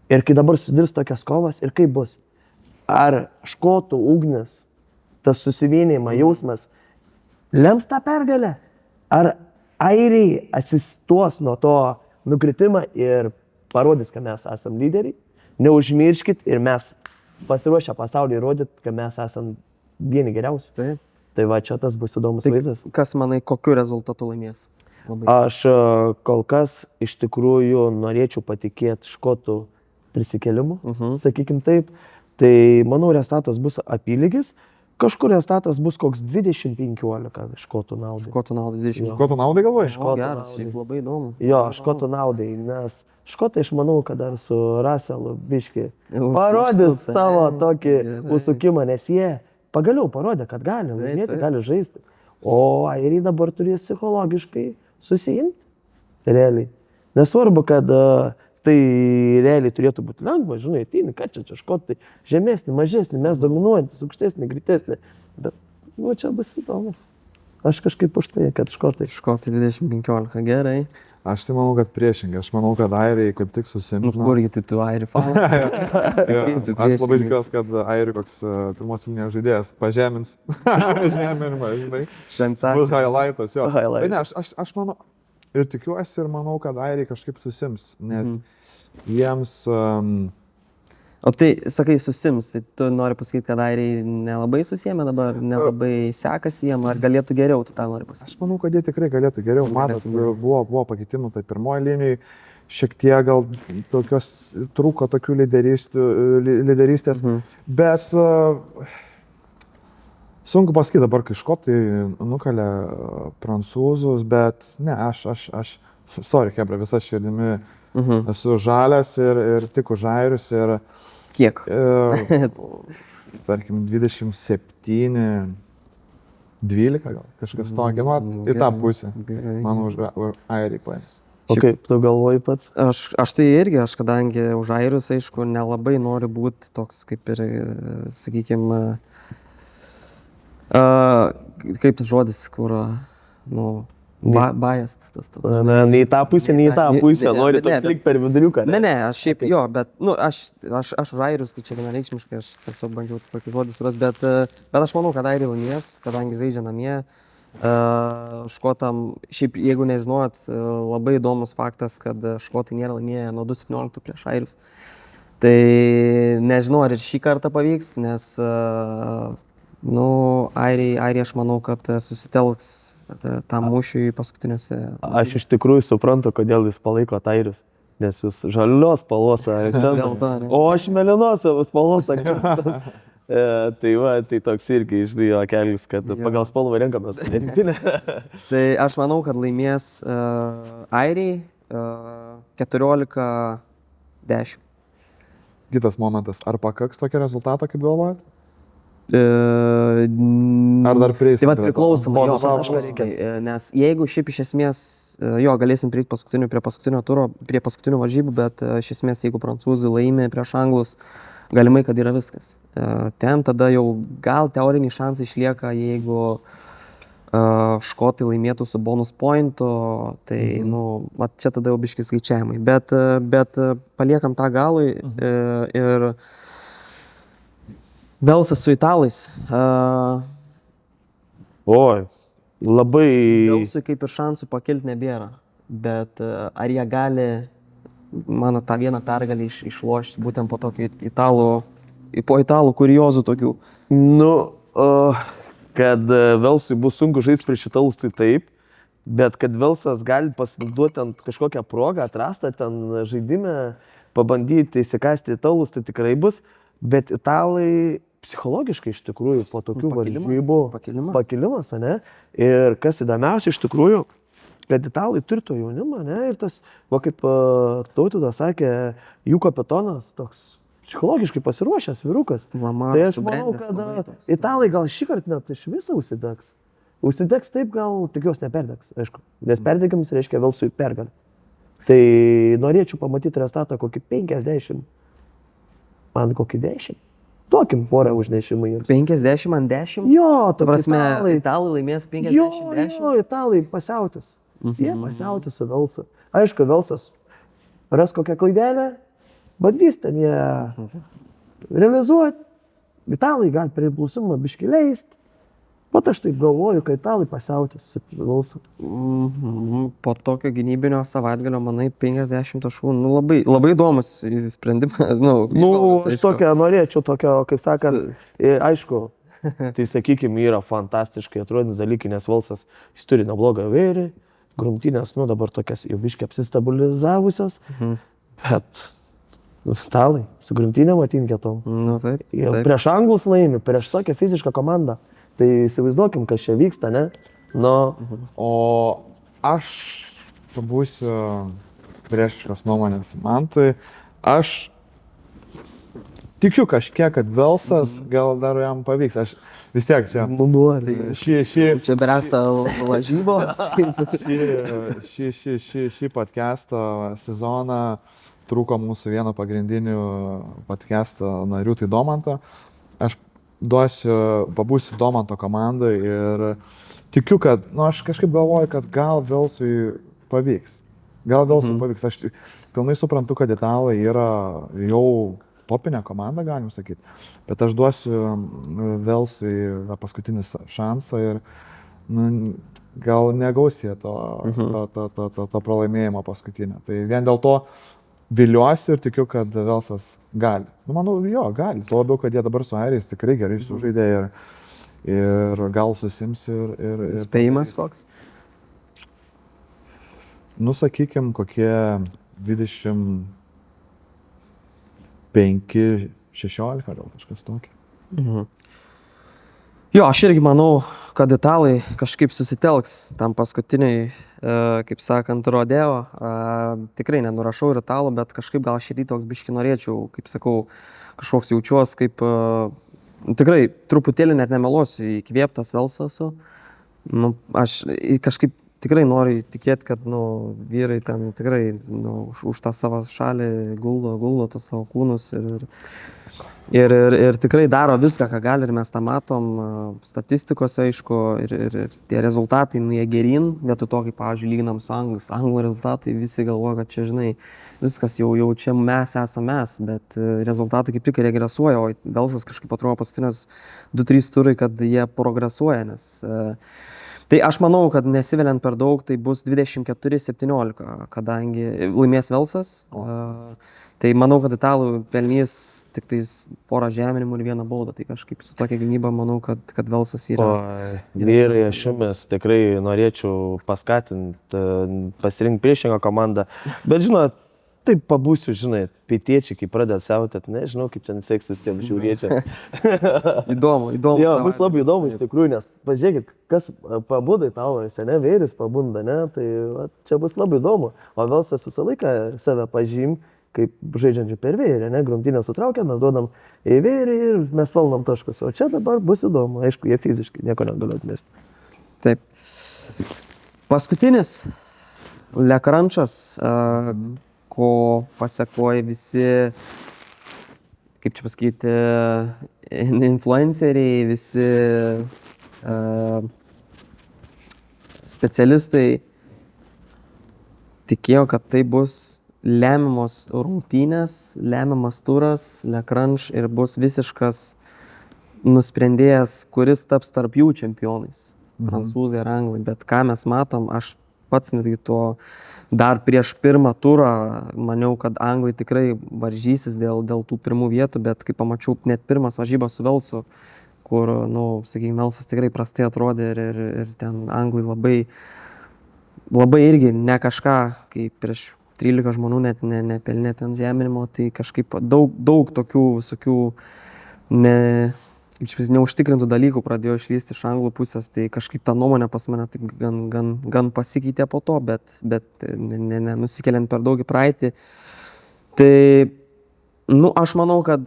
Speaker 2: Ir kai dabar susidirs tokias kovas, ir kaip bus? Ar škotų ugnis, tas susivienėjimo jausmas, lems tą pergalę? Ar Airiai atsistos nuo to nukritimą ir parodys, kad mes esam lyderiai? Neužmirškit ir mes pasiruošę pasaulyje įrodyti, kad mes esam vieni geriausių.
Speaker 1: Taip.
Speaker 2: Tai va, čia tas bus įdomus vaizdas.
Speaker 1: Kas manai, kokiu rezultatu laimės?
Speaker 2: Aš kol kas iš tikrųjų norėčiau patikėti škotų prisikėlimu, sakykim taip. Tai manau, rezultatas bus apylygis. Kažkur rezultatas bus koks 20-15 škotų naudai.
Speaker 1: Škotų naudai 20.
Speaker 3: Škotų naudai galvoji?
Speaker 1: O, geras, šiaip labai įdomu.
Speaker 2: Jo, škotų naudai, nes škotai, aš manau, kad dar su Russellu biški parodys savo tokį užsukimą, nes jie pagaliau parodė, kad gali laimėti, gali žaisti. O airiai dabar turės psichologiškai susiimti, realiai. Nesvarbu, kad tai realiai turėtų būti lengva, žinai, ateini, ką čia škotai, žemesnį, mažesnį, mes dominuojantis, aukštesnį, greitesnį. Bet, nu, čia bus įdomu. Aš kažkaip už tai, kad škotai.
Speaker 1: Škotai 20-15, gerai.
Speaker 3: Aš tai manau, kad priešingai. Aš manau, kad airiai kaip tik susimtina.
Speaker 1: Nu, kurgi tu airių fanas?
Speaker 3: Aš labai tikiuosi, kad airiai koks pirmos linijos žaidėjas pažemins žeminimą, žinai. Bus highlightas, jo. Bet ne, aš manau, ir tikiuosi ir manau, kad airiai kažkaip susims, nes jiems...
Speaker 1: O tai, sakai, susims, tai tu nori pasakyti, kad airiai nelabai susėmė dabar, nelabai sekasi jiem, ar galėtų geriau, tu tą nori pasakyti?
Speaker 3: Aš manau, kad jie tikrai galėtų geriau. Matot, buvo pakeitimų, tai pirmoji linijai šiek tiek gal tokios trūko tokių lyderystės, bet sunku pasakyti dabar, kai škotai nukalė prancūzus, bet ne, aš sorry, hebra, visa širdimi esu žalias ir tik už airius ir...
Speaker 1: Kiek?
Speaker 3: Tarkim, 27, 12 gal, kažkas tokio, į tą pusę, man už airiai paėmės.
Speaker 2: O kaip tu galvoji pats?
Speaker 1: Aš tai irgi, kadangi už airius, aišku, nelabai noriu būti toks kaip ir, sakykime, kaip tas žodis, kur, nu, Biased tas toks.
Speaker 2: Nei į tą pusę, nei į tą pusę, nori toks lik per viduriuką.
Speaker 1: Ne, aš šiaip jo, bet, nu, aš už airius, tai čia vienareikšmiškai, aš tiesiog bandžiau tokį žodį suras, bet aš manau, kad airiai laimės, kadangi žaidžia namie. Škotam, šiaip jeigu nežinojot, labai įdomus faktas, kad škotai nėra laimėję nuo 2017 prieš airius. Tai nežinau, ar ir šį kartą pavyks, nes, nu, airiai aš manau, kad susitelks tam mūšiui paskutiniuose.
Speaker 2: Aš iš tikrųjų suprantu, kodėl jūs palaiko airius, nes jūs žalios spalvos akcentas, o aš mėlynos spalvos akcentas. Tai va, tai toks irgi išlijo kelias, kad pagal spalvą renkamės rinktinę.
Speaker 1: Tai aš manau, kad laimės airiai 14-10.
Speaker 3: Kitas momentas, ar pakaks tokio rezultato, kaip galvojat? Ar dar prieis?
Speaker 1: Tai va priklausomai, nes jeigu šiaip iš esmės, jo, galėsim prieiti prie paskutinio turo, prie paskutinių varžybų, bet iš esmės, jeigu prancūzai laimė prieš anglus, galimai, kad yra viskas. Ten tada jau gal teoriniai šansai išlieka, jeigu škotai laimėtų su bonus pointu, tai, nu, va, čia tada jau biški skaičiavimai. Bet paliekam tą galui ir Velsas su italais.
Speaker 2: Oi, labai...
Speaker 1: Velsui kaip ir šansų pakilti nebėra, bet ar jie gali, mano, tą vieną pergalį išlošti būtent po tokio italų kuriozų tokių?
Speaker 2: Nu, kad Velsui bus sunku žaisti prieš italus, tai taip, bet kad Velsas gali pasiduoti ant kažkokią progą, atrastą ten žaidimą, pabandyti įsikasti italus, tai tikrai bus, bet italai psichologiškai iš tikrųjų po tokių varžybų pakilimas, ne? Ir kas įdomiausia iš tikrųjų, kad italai turi to jaunimą, ne? Ir tas, va kaip Tautvydas sakė, jų kapitonas toks psichologiškai pasiruošęs vyrukas. Tai aš manau, kad italai gal šį kartą net iš viso užsidegs. Užsidegs taip, gal tikiuosi neperdegs, aišku. Nes perdegimas reiškia Velsui pergalę. Tai norėčiau pamatyti rezultatą kokį 50. Man kokį 10. Duokim porą užnešimų jiems.
Speaker 1: 50-10?
Speaker 2: Jo,
Speaker 1: ta prasme, italai laimės 50-10?
Speaker 2: Jo, italai pasiautys. Jie pasiautys su Velsu. Aišku, Velsas ras kokią klaidelę, bandys ten jie realizuoti. Italai gali priklausomą biškį leisti. Pat aš taip galvoju, kad italai pasiautys su Velsu.
Speaker 1: Po tokio gynybinio savaitgalio, manai, 50 taškų, nu labai įdomus sprendimas.
Speaker 2: Aš tokia norėčiau, tokio, kaip sakant, aišku, tai sakykime, yra fantastiškai atrodinus dalykai, nes Velsas, jis turi neblogą vėrį, grumtynės, nu dabar tokias jau biškai apsistabilizavusios, bet italai su grumtynėm atinkėtom.
Speaker 1: Nu taip.
Speaker 2: Prieš anglus laimi, prieš tokią fizišką komandą. Tai įsivaizduokim, kas čia vyksta, ne? Nu.
Speaker 3: O aš pabūsiu priešiškas nuomonės Mantui. Aš tikiu kažkiek, kad Velsas gal dar jam pavyks. Aš vis tiek čia...
Speaker 1: Čia beresta lažybos.
Speaker 3: Šį podcast'o sezoną trūko mūsų vieno pagrindinių podcast'o narių, tai Domanto. Aš pabūsiu Domanto komandai ir tikiu, kad, nu, aš kažkaip galvoju, kad gal Velsui pavyks. Aš pilnai suprantu, kad italai yra jau topinė komanda, galim sakyti. Bet aš duosiu Velsui paskutinį šansą ir gal negaus jie to pralaimėjimo paskutinio. Tai vien dėl to viliuosi ir tikiu, kad Velsas gali. Nu, manau, jo, gali. Tuo labiau, kad jie dabar su airiais tikrai gerai sužaidė ir gal susims ir...
Speaker 1: Spėjimas koks?
Speaker 3: Nu, sakykim, kokie 25-16 gal kažkas tokio.
Speaker 1: Jo, aš irgi manau, kad italai kažkaip susitelks tam paskutiniai, kaip sakant, rodeo. Tikrai nenurašau ir italų, bet kažkaip gal šį rytą toks biškį norėčiau, kaip sakau, kažkoks jaučiuos, kaip tikrai truputėlį net nemeluosiu, įkvėptas Velso esu. Nu, aš kažkaip tikrai noriu tikėti, kad vyrai ten tikrai už tą savo šalį guldo tos savo kūnus ir tikrai daro viską, ką gali ir mes tą matom statistikose, aišku, ir tie rezultatai, jie geryn, vietoj to, kaip, pavyzdžiui, lyginam su anglais. Anglų rezultatai visi galvoja, kad čia, žinai, viskas jau čia mes esame mes, bet rezultatai kaip tik regresuoja, o Velsas kažkaip atrodo paskutinės 2-3 turai, kad jie progresuoja, nes tai aš manau, kad nesiveliant per daug, tai bus 24-17, kadangi laimės Velsas. Tai manau, kad italų pelnys tik tais porą žeminimų ir vieną baudą. Tai kažkaip su tokia gynyba manau, kad Velsas yra.
Speaker 2: Vyrai, aš jumis tikrai norėčiau paskatinti, pasirinkti priešingą komandą. Bet žinot, taip pabūsiu, žinai, pietiečiai, kai pradeda siautėt, nežinau, kaip čia seksis tiem žiūrėčiam.
Speaker 1: Įdomu.
Speaker 2: Jo, bus labai įdomu iš tikrųjų, nes pažiūrėkit, kas pabuda Italoje, ne, Vėris pabunda, ne, tai čia bus labai įdomu. O Velsas visą laiką save pažym, kaip žaidžiančių per Vėrį, ne, grumtynę sutraukiam, mes duodam į Vėrį ir mes pelnam taškus. O čia dabar bus įdomu, aišku, jie fiziškai nieko negali atmesti.
Speaker 1: Taip. Paskutinis Lekrančas, ko pasekoja visi, kaip čia pasakyti, influenceriai, visi specialistai tikėjo, kad tai bus lemiamos rungtynės, lemiamas turas, Lekranč ir bus visiškas nusprendėjas, kuris taps tarp jų čempionais, prancūzai ir anglai. Bet ką mes matom, aš pats netgi to dar prieš pirmą turą maniau, kad anglai tikrai varžysis dėl tų pirmų vietų, bet kai pamačiau net pirmas varžybas su Velsu, kur, sakykime, Velsas tikrai prastai atrodė ir ten anglai labai irgi ne kažką, kai prieš 13 žmonių net nepelnė ten žeminimo, tai kažkaip daug tokių visokių neužtikrintų dalykų pradėjo išlysti iš anglų pusės, tai kažkaip ta nuomonė pas mane taip gan pasikeitė po to, bet nusikeliant per daug į praeitį. Tai, aš manau, kad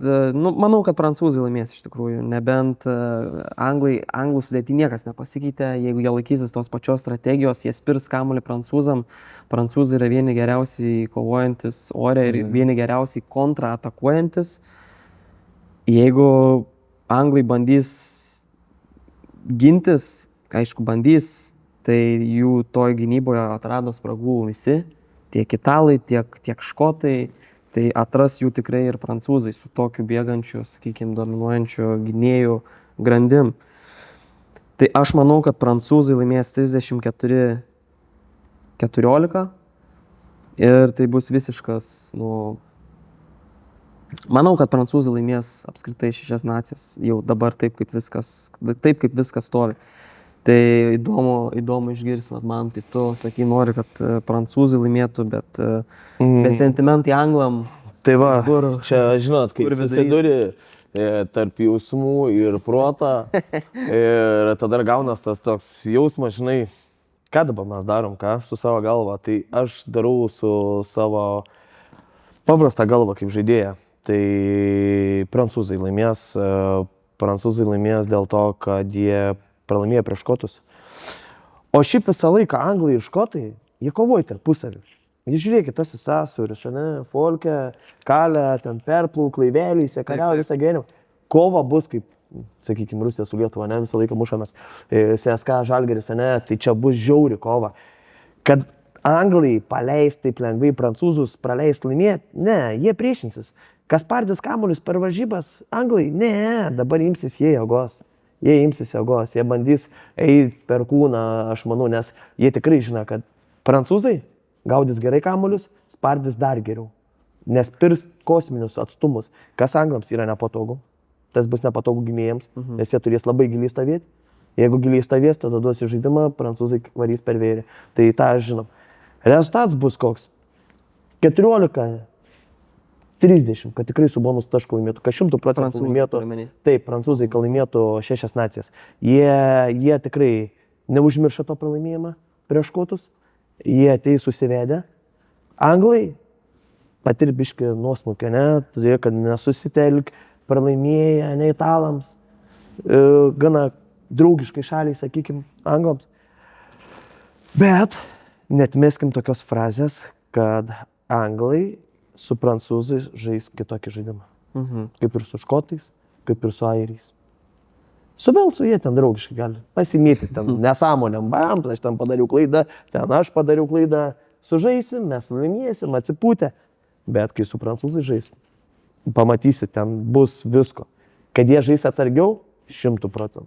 Speaker 1: prancūzai laimės iš tikrųjų, nebent anglų sudėtį niekas nepasikeitė, jeigu jie laikysis tos pačios strategijos, jie spirs kamuolį prancūzam, prancūzai yra vieni geriausiai kovojantis ore ir vieni geriausiai kontraatakuojantis. Jeigu anglai bandys gintis, aišku bandys, tai jų toj gynyboje atrado spragų visi, tiek italai, tiek škotai. Tai atras jų tikrai ir prancūzai su tokiu bėgančiu, sakykime, dominuojančiu gynėjų grandim. Tai aš manau, kad prancūzai laimės 34-14 ir tai bus visiškas, manau, kad prancūzai laimės apskritai 6 nacijas jau dabar taip, kaip viskas stovi. Tai įdomu išgirsti, man tai tu sakai, nori, kad prancūzai laimėtų, bet sentimentai anglam.
Speaker 2: Tai va, čia, žinot, kai susiduri tarp jausmų ir protą ir tada gaunas tas toks jausmas, žinai, ką dabar mes darom, su savo galva. Tai aš darau su savo paprastą galvą kaip žaidėją. Tai prancūzai laimės dėl to, kad jie pralaimėjo prieš škotus. O šiaip visą laiką anglai ir škotai, jie kovoja tarpusavį. Jūs žiūrėkit, tas sąsiauris, Folke, Kalė, ten perplauk, laiveliai, sekariauja visą gyvenimą. Kova bus kaip, sakykime, Rusija su Lietuva, visą laiką mušamės, CSKA, Žalgiris, tai čia bus žiauri kova. Kad anglai paleis taip lengvai prancūzus, praleis laimėti, ne, jie priešinsis. Kas pardys kamuolius per varžybas, anglai, ne, dabar imsis jie jėgos. Jie bandys eiti per kūną, aš manau, nes jie tikrai žino, kad prancūzai gaudys gerai kamuolius, spardys dar geriau. Nes pirs kosminius atstumus, kas anglams yra nepatogu. Tas bus nepatogu gynėjams, nes jie turės labai giliai stovėti. Jeigu giliai stovės, tada duosi žaidimą, prancūzai varys per Vėrį. Tai tą žinom. Rezultatas bus koks? 14-30, kad tikrai su bonus tašku laimėtų, kad 100% laimėtų. Taip, prancūzai laimėtų 6 nacijas. Jie tikrai neužmiršo to pralaimėjimą prieš škotus, jie ateis susivedę. Anglai patirbiški nuosmukio, todėl kad nesusitelk, pralaimėję, ne italams, gana draugiškai šaliai, sakykime, anglams. Bet netmeskim tokios frazės, kad anglai su prancūzais žais kitokį žaidimą. Kaip ir su škotais, kaip ir su airiais. Su Velsu jie ten draugiškai gali pasimėti, ten nesąmonėm, bam, aš ten padariau klaidą, ten aš padariau klaidą, sužaisim, mes laimėsim, atsipūtę. Bet kai su prancūzai žaisim, pamatysi, ten bus visko. Kad jie žais atsargiau, 100%.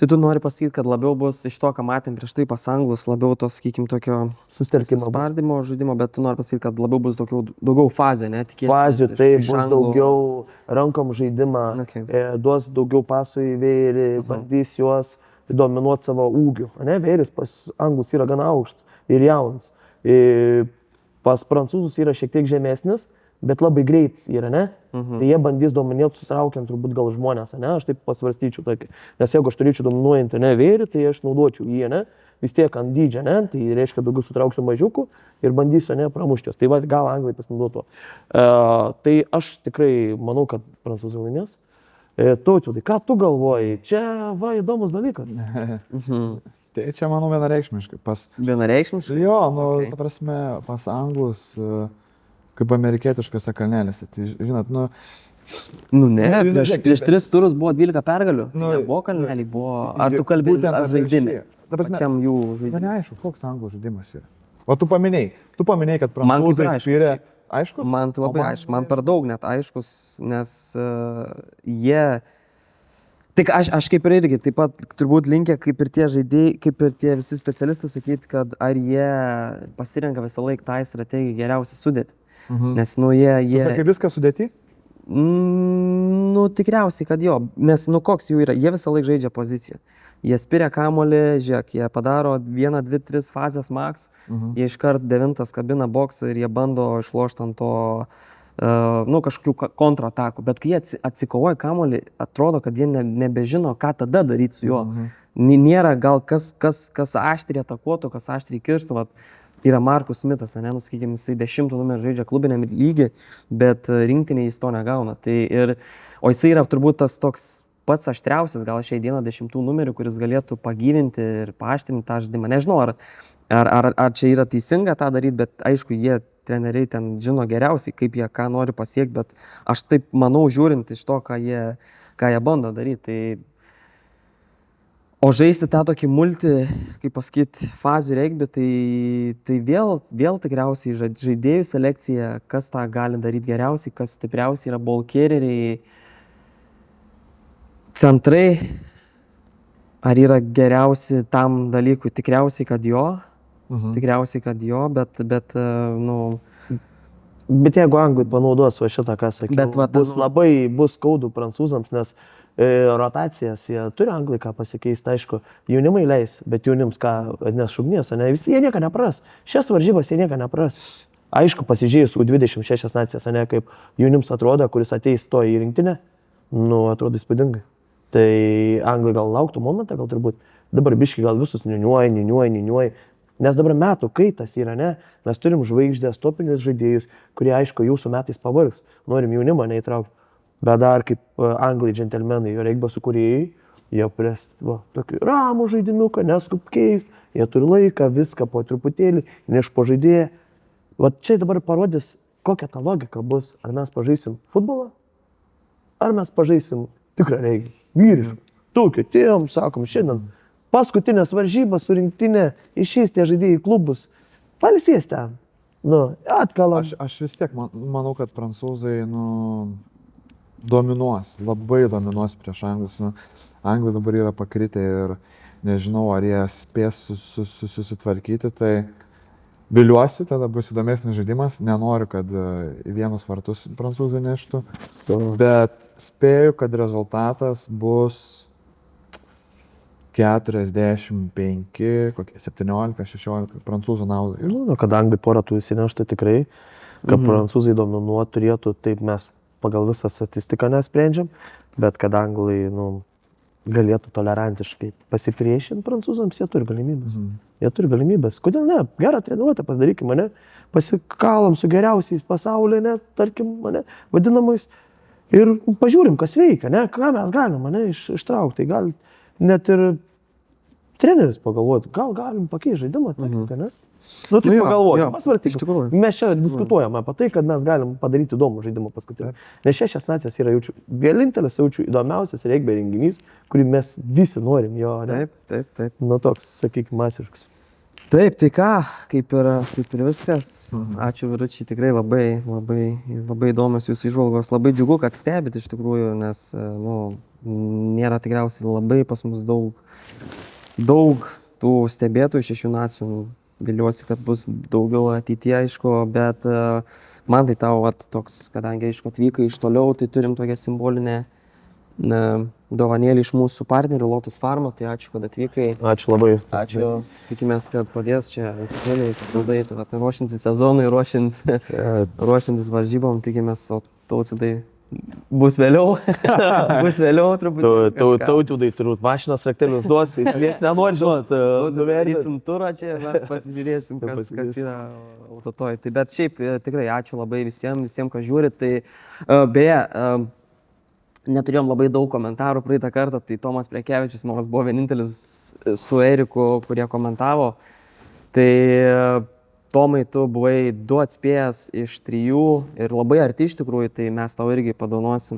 Speaker 1: Tai tu nori pasakyti, kad labiau bus iš to, ką matėm prieš tai pas anglus, labiau tos, sakykim, tokio
Speaker 2: Sustelkimo.
Speaker 1: spardymo žaidimo, bet tu nori pasakyti, kad labiau bus daugiau fazė, ne? Tikėsimės
Speaker 2: Fazių,
Speaker 1: iš-
Speaker 2: tai
Speaker 1: iš
Speaker 2: bus
Speaker 1: anglų.
Speaker 2: daugiau rankom žaidimą,
Speaker 1: Okay.
Speaker 2: Duos daugiau pasų į vėrį, bandys juos dominuoti savo ūgiu. Ne, vėris pas anglus yra gana aukštas ir jaunas. Pas prancūzus yra šiek tiek žemesnis, bet labai greitas yra, ne? Tai jie bandys dominuoti susitraukiant turbūt gal žmonės, ne? Aš taip pasvarstyčiau tokį. Nes jeigu aš turėčiau dominuojantį, ne, vėrį, tai aš naudočiau jį, ne? Vis tiek ant dydžio, ne? Tai reiškia daugiau sutrauksiu mažiukų ir bandysiu, ne, pramušti juos. Tai va, gal anglai pasinaudotų. Tai aš tikrai manau, kad prancūzai laimės. Tautvidai, ką tu galvoji? Čia, va, įdomus dalykas.
Speaker 3: Tai čia, manau, vienareikšmiškai.
Speaker 1: Vienareikšmiškai?
Speaker 3: Jo, nu,
Speaker 1: Okay.
Speaker 3: ta prasme, pas anglus, kaip amerikietiškose kalnelėse. Tai, žinot, nu,
Speaker 1: Nu ne,
Speaker 3: Nu,
Speaker 1: prieš 3 turus buvo 12 pergalių. Tai
Speaker 3: Nu,
Speaker 1: nebuvo kalneliai, buvo... Ar tu kalbėjai,
Speaker 3: būtent
Speaker 1: ar žaidimai?
Speaker 3: atvirkščiai. Ta prasme,
Speaker 1: Pačiam jų
Speaker 3: Na,
Speaker 1: žaidimai.
Speaker 3: neaišku, koks anglų žaidimas yra. O tu paminėjai, kad
Speaker 1: Man kaip ir
Speaker 3: prancūzai
Speaker 1: aišku,
Speaker 3: spyrė.
Speaker 1: šiaip.
Speaker 3: Aišku?
Speaker 1: Man tai labai aišku, man per daug net aiškus, nes jie... Tik aš kaip ir irgi, taip pat turbūt linkę, kaip ir tie žaidėjai, kaip ir tie visi specialistai sakyti, kad ar jie pasirenka visą laiką tą strategiją geriausią sudėti. Nes, nu, jie...
Speaker 3: Sakai, viską sudėti?
Speaker 1: Nu, tikriausiai, kad jo, nes, nu, koks jų yra, jie visą laiką žaidžia poziciją. Jie spiria kamuolį, žiūrėk, jie padaro 1, 2, 3 fazės max, jie iškart 9 kabina boksą ir jie bando išlošti ant to, nu, kažkokių kontratakų. Bet kai jie atsikovoja kamuolį, atrodo, kad jie nebežino, ką tada daryti su juo. Nėra gal kas aštriai atakuotų, kas aštriai kirštų. Yra Markus Smitas, ne, nuskykime, jisai 10 numerį žaidžia klubiniam lygį, bet rinktinėje jis to negauna. O jisai yra turbūt tas toks pats aštriausias, gal šiai dieną 10 numerių, kuris galėtų pagyvinti ir paaštrinti tą žaidimą. Nežinau, ar čia yra teisinga tą daryti, bet aišku, jie treneriai ten žino geriausiai, kaip jie ką nori pasiekti, bet aš taip manau, žiūrint iš to, ką jie bando daryti. O žaisti tą tokį kaip pasakyti, fazių regbį, tai vėl tikriausiai žaidėjų selekcija, kas tą gali daryti geriausiai, kas stipriausiai yra ball-carrieriai, centrai, ar yra geriausi tam dalykui, tikriausiai, kad jo, bet nu...
Speaker 2: Bet jeigu anglai panaudos va šitą, ką sakiau,
Speaker 1: Bet va,
Speaker 2: bus skaudu prancūzams, nes rotacijas jie turi anglai ką pasikeisti, aišku, jaunimai leis, bet jaunims ką atneš ugnies, ne, jie nieko nepras. Šias varžybas jie nieko nepras. Aišku, pasižiūrėjus U26 nacijas, ne, kaip jaunims atrodo, kuris ateis to į rinktinę, nu, atrodo įspūdingai. Tai anglai gal lauktų momentą, gal turbūt dabar biški gal visus niuniuoja. Nes dabar metų kaitas yra, ne? Mes turim žvaigždės, topinius žaidėjus, kurie, aišku, jūsų metais pavargs. Norim jaunimą neįtraukti. Bet dar kaip anglai džentelmenai, jo regbio sukūrėjai, jie pres tokį ramų žaidimiuką, neskup keist, jie turi laiką, viską po truputėlį, neš po žaidėją. Vat čia dabar parodys, kokia ta logika bus. Ar mes pažaisim futbolą, ar mes pažaisim tikrą regbį, vyrišką. Tokio, tėjom, sakom, šiandien. Paskutinės varžybas su rinktinė, išeis tie žaidėjai į klubus, palisės ten, nu, atkalam.
Speaker 3: Aš vis tiek manau, kad prancūzai, dominuos, labai dominuos prieš anglus. Anglai dabar yra pakritę ir nežinau, ar jie spės susitvarkyti, tai viliuosi, tada bus įdomesnis žaidimas, nenoriu, kad į vienus vartus prancūzai neštų, bet spėju, kad rezultatas bus 45, kokie 17, 16 prancūzų naudai.
Speaker 2: Nu, kad anglai porą tų įsineštų tikrai, kad prancūzai dominuotų turėtų, taip mes pagal visą statistiką nesprendžiam, bet kad anglai, galėtų tolerantiškai pasipriešinti prancūzams, jie turi galimybės. Jie turi galimybės. Kodėl ne? Gerą treniruotę pasidarykime, ne? Pasikalam su geriausiais pasaulyje, ne? Tarkim, ne? Vadinamais. Ir pažiūrim, kas veikia, ne? Ką mes galim, ne? Ištraukti. Gal net ir treneris pagalvoti, gal galim pakeisti žaidimą, taktiką, ne? Nu, tai
Speaker 1: jo,
Speaker 2: pagalvoti,
Speaker 1: jo,
Speaker 2: pasvarstyk.
Speaker 1: iš tikrųjų.
Speaker 2: Mes čia diskutuojame apie tai, kad mes galim padaryti įdomų žaidimą paskutinį. Nes Šešios nacijas yra vienintelis, jaučiu, įdomiausias regbio renginys, kurį mes visi norim jo. Ne?
Speaker 1: Taip.
Speaker 2: Nu, toks, sakykime, masiškas.
Speaker 1: Taip, tai ką, kaip ir viskas. Ačiū Vyručiai, tikrai labai įdomios jūsų įžvalgos. Labai džiugu, kad stebit iš tikrųjų, nes nėra tikriausiai labai pas mus daug tų stebėtojų Šešių nacijų. Viliuosi, kad bus daugiau ateityje, aišku, bet man tai tau toks, kadangi aišku atvykai iš toliau, tai turim tokią simbolinę dovanėlį iš mūsų partnerių Lotus Pharma, tai ačiū, kad atvykai.
Speaker 2: Ačiū labai.
Speaker 1: Ačiū, tikimės, kad padės čia ruošiantis sezonui, ruošiantis varžybom, tikimės, o Tautvydai bus vėliau, truputį.
Speaker 2: Tautvydai turbūt mašinos raktelius duos, jis nieks nenori žinot.
Speaker 1: Nuverysim turą čia, mes pasižiūrėsim, kas yra autotoj. Tai bet šiaip tikrai ačiū labai visiems, kas žiūrit. Tai beje, neturėjom labai daug komentarų praeitą kartą, tai Tomas Prekevičius, man buvo vienintelis su Eriku, kurie komentavo. Tai Tomai, tu buvai 2 atspėjęs iš 3 ir labai arti iš tikrųjų, tai mes tau irgi padovanosim,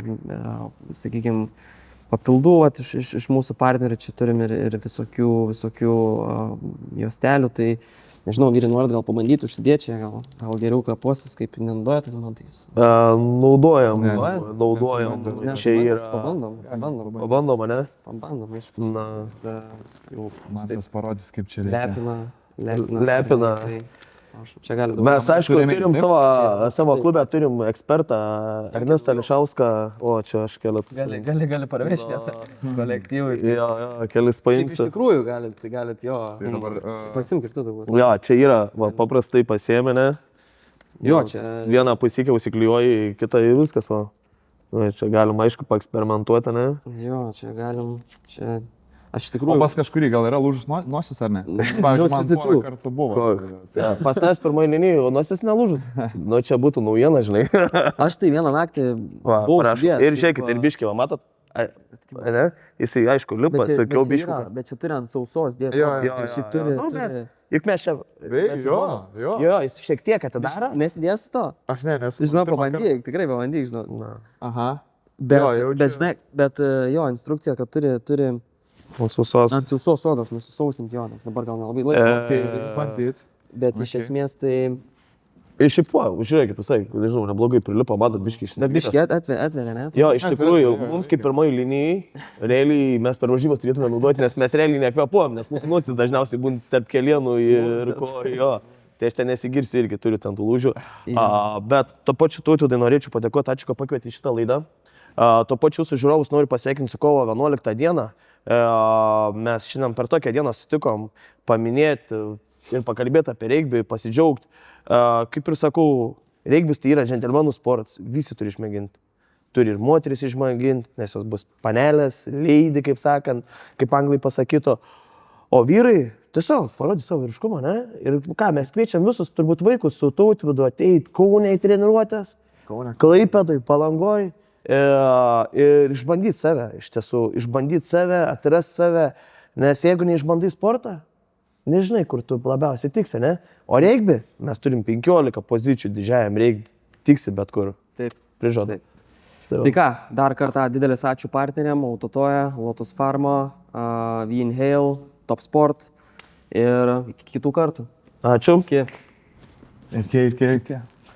Speaker 1: sakykime, papildų iš mūsų partnerių, čia turim ir visokių juostelių, tai nežinau, vyrai norit gal pabandyti užsidėti čia, gal geriau kapuosis, kaip nenaudojat, tai man tai jūs.
Speaker 2: Naudojam.
Speaker 1: Čia yra. Pabandom.
Speaker 2: Pabandom, ne?
Speaker 1: Pabandom, iš
Speaker 3: Matas parodys, kaip čia reikia.
Speaker 2: Lepina.
Speaker 1: Čia gali daug.
Speaker 2: Mes, aišku, turim savo klube, turim ekspertą Ernestą Lišauską, o čia aš keletus.
Speaker 1: Gali parvežti kolektyvui.
Speaker 2: Jo, kelis paimsiu.
Speaker 1: Iš tikrųjų galit jo. Pasimk ir tu dabar.
Speaker 2: Jo, čia yra, paprastai pasiėmė, ne?
Speaker 1: Jo, čia.
Speaker 2: Vieną pusikę užsiklijuoji, kitą ir viskas, va. Čia galim, aišku, paeksperimentuoti, ne?
Speaker 1: Jo, čia galim, čia. Aš
Speaker 3: O
Speaker 1: tikrųjų.
Speaker 3: pas kažkurį gal yra lūžus nosis ar ne? Pavyzdžiui, man porą kartų buvo.
Speaker 2: Pas tavęs pirmoji linija, o nosis nelūžus. Nu, čia būtų naujiena, žinai.
Speaker 1: Aš tai vieną naktį buvau užsidėjęs.
Speaker 2: Ir žiūrėkit, ir biškį, va, matot? Ne? Jisai, aišku, lipa, sakiau biškį.
Speaker 1: Bet čia turi ant sausos dėti.
Speaker 3: Jo,
Speaker 1: Šiaip turi.
Speaker 2: Juk mes čia...
Speaker 3: Jo.
Speaker 2: Jo, jis šiek tiek atidaro.
Speaker 1: Nesidės to?
Speaker 3: Aš nesu.
Speaker 1: Žinau, pabandyk, tikrai pabandyk, žinau.
Speaker 3: Aha.
Speaker 1: Bet žinai, jo, instrukcija, kad turi
Speaker 2: Ant sausos.
Speaker 1: ant sausos odos nusisausinti jo, nes dabar gal nelabai laiko.
Speaker 3: Bandyt.
Speaker 1: Bet iš esmės tai...
Speaker 2: Ir šiaip, žiūrėkit, visai, nežinau, neblogai prilipo, matot, biškį iš...
Speaker 1: Bet biškį atveria, ne?
Speaker 2: Jo, iš tikrųjų, mums kaip pirmoji linijai, realiai mes per varžybas turėtume naudoti, nes mes realiai nekvepuojam, nes mūsų nosis dažniausiai būna tarp kelienų ir ko, jo. Tai aš ten nesigirsiu irgi turiu ten tų lūžių. Bet to pačiu Tautvydai norėčiau padėkoti, ačiū, kad pakvietei šitą laidą. To pačiu su žiūrovus noriu pasveikinti su kovo 11 dieną. Mes šiandien per tokią dieną sutikom paminėti ir pakalbėti apie regbį, pasidžiaugti. Kaip ir sakau, regbis tai yra džentelmenų sportas, visi turi išmėginti. Turi ir moteris išmėginti, nes jos bus panelės, lady, kaip sakant, kaip anglai pasakytų. O vyrai tiesiog parodys savo vyriškumą, ne? Ir ką, mes kviečiam visus turbūt vaikus su Tautvydu ateiti Kaune į treniruotės, Klaipėdoj, Palangoj. Ir išbandyti save, iš tiesų, išbandyti save, atrasti save, nes jeigu neišbandai sportą, nežinai, kur tu labiausiai tiksi, ne? O regbį, mes turim 15 pozicijų didžiajam regbį, tiksi bet kur.
Speaker 1: Taip.
Speaker 2: Prižadu.
Speaker 1: Tai ką, dar kartą didelis ačiū partneriam, Autotoja, Lotus Pharma, V-Inhale, Top Sport ir iki kitų kartų.
Speaker 2: Ačiū.
Speaker 1: Iki.
Speaker 3: Iki.